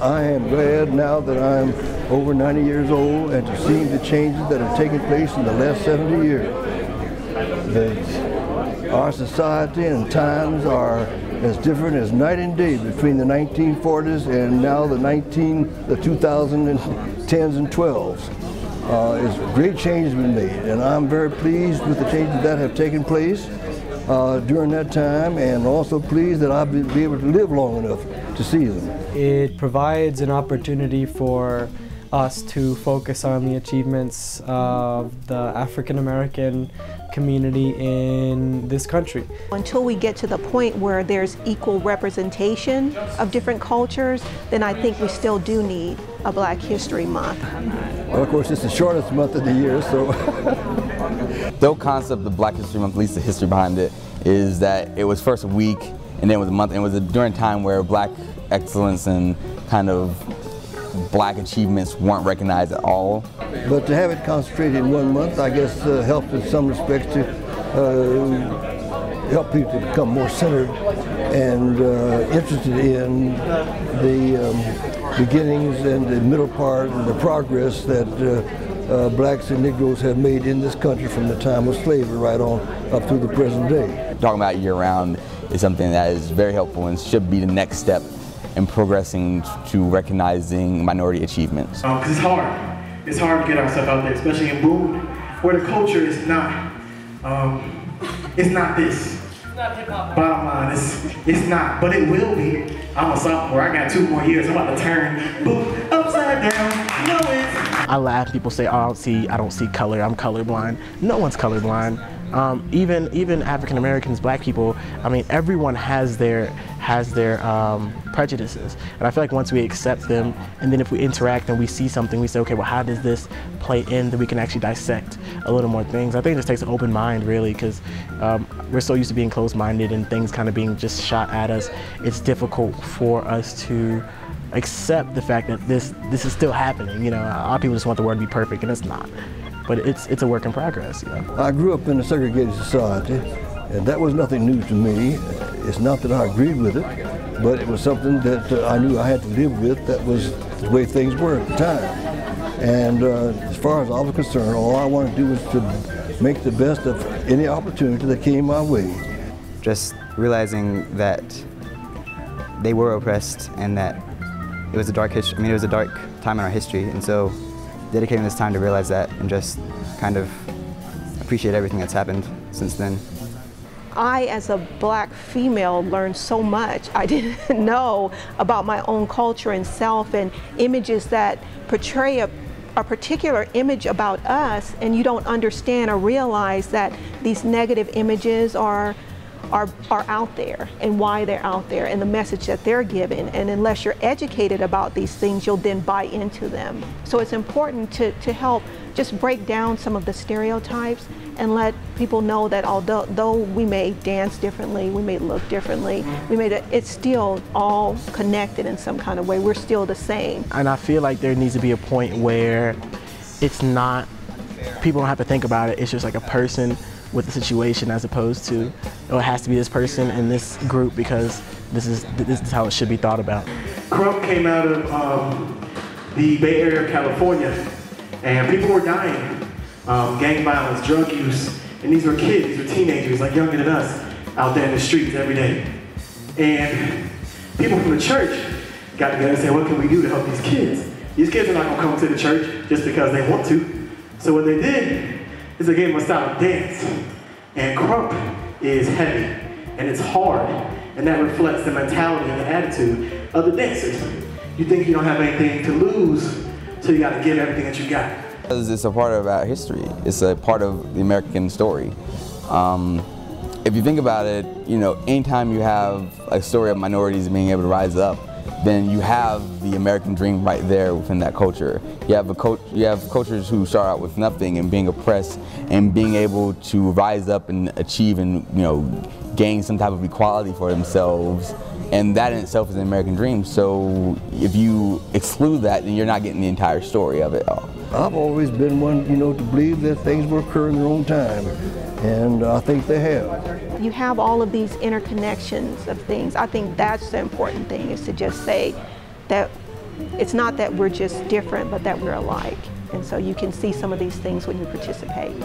I am glad now that I'm over 90 years old and to see the changes that have taken place in the last 70 years. Our society and times are as different as night and day between the 1940s and now the 2010s and 12s. Great changes have been made, and I'm very pleased with the changes that have taken place during that time, and also pleased that I'll be able to live long enough to see them. It provides an opportunity for us to focus on the achievements of the African American community in this country. Until we get to the point where there's equal representation of different cultures, then I think we still do need a Black History Month. Well, of course, it's the shortest month of the year, so. The whole concept of Black History Month, at least the history behind it, is that it was first a week, and then it was a month, and it was during a time where Black excellence and kind of Black achievements weren't recognized at all. But to have it concentrated in 1 month, I guess helped in some respects to help people to become more centered and interested in the beginnings and the middle part and the progress that Blacks and Negroes have made in this country from the time of slavery right on up through the present day. Talking about year-round is something that is very helpful and should be the next step in progressing to recognizing minority achievements. Because it's hard. It's hard to get ourselves out there, especially in Boone, where the culture is not. It's not this. It's not hip-hop. Bottom line, it's not, but it will be. I'm a sophomore. I got 2 more years. I'm about to turn Boone upside down. You know it. I laugh. People say, "Oh, I don't see color. I'm colorblind." No one's colorblind. Even African Americans, Black people. I mean, everyone has their prejudices, and I feel like once we accept them, and then if we interact and we see something, we say, okay, well, how does this play in? That we can actually dissect a little more things. I think it just takes an open mind, really, because we're so used to being closed-minded and things kind of being just shot at us. It's difficult for us to accept the fact that this is still happening. You know, a lot of people just want the world to be perfect, and it's not. But it's a work in progress. You know? I grew up in a segregated society, and that was nothing new to me. It's not that I agreed with it, but it was something that I knew I had to live with. That was the way things were at the time. And as far as I was concerned, all I wanted to do was to make the best of any opportunity that came my way. Just realizing that they were oppressed and that it was a dark history. I mean, it was a dark time in our history, and so dedicating this time to realize that and just kind of appreciate everything that's happened since then. I, as a Black female, learned so much I didn't know about my own culture and self, and images that portray a particular image about us, and you don't understand or realize that these negative images are out there and why they're out there and the message that they're given. And unless you're educated about these things, you'll then buy into them. So it's important to help just break down some of the stereotypes and let people know that although we may dance differently, we may look differently, it's still all connected in some kind of way. We're still the same. And I feel like there needs to be a point where it's not, people don't have to think about it, it's just like a person with the situation, as opposed to, oh, it has to be this person and this group because this is how it should be thought about. Crump came out of the Bay Area of California, and people were dying. Gang violence, drug use, and these were kids, these were teenagers, like younger than us, out there in the streets every day. And people from the church got together and said, what can we do to help these kids? These kids are not gonna come to the church just because they want to. So what they did is they gave them a style of dance. And crump is heavy, and it's hard, and that reflects the mentality and the attitude of the dancers. You think you don't have anything to lose, so you gotta give everything that you got. It's a part of our history. It's a part of the American story. If you think about it, you know, anytime you have a story of minorities being able to rise up, then you have the American dream right there within that culture. You have cultures who start out with nothing and being oppressed and being able to rise up and achieve and, you know, gain some type of equality for themselves. And that in itself is an American dream. So if you exclude that, then you're not getting the entire story of it all. I've always been one, to believe that things will occur in their own time, and I think they have. You have all of these interconnections of things. I think that's the important thing, is to just say that it's not that we're just different, but that we're alike. And so you can see some of these things when you participate.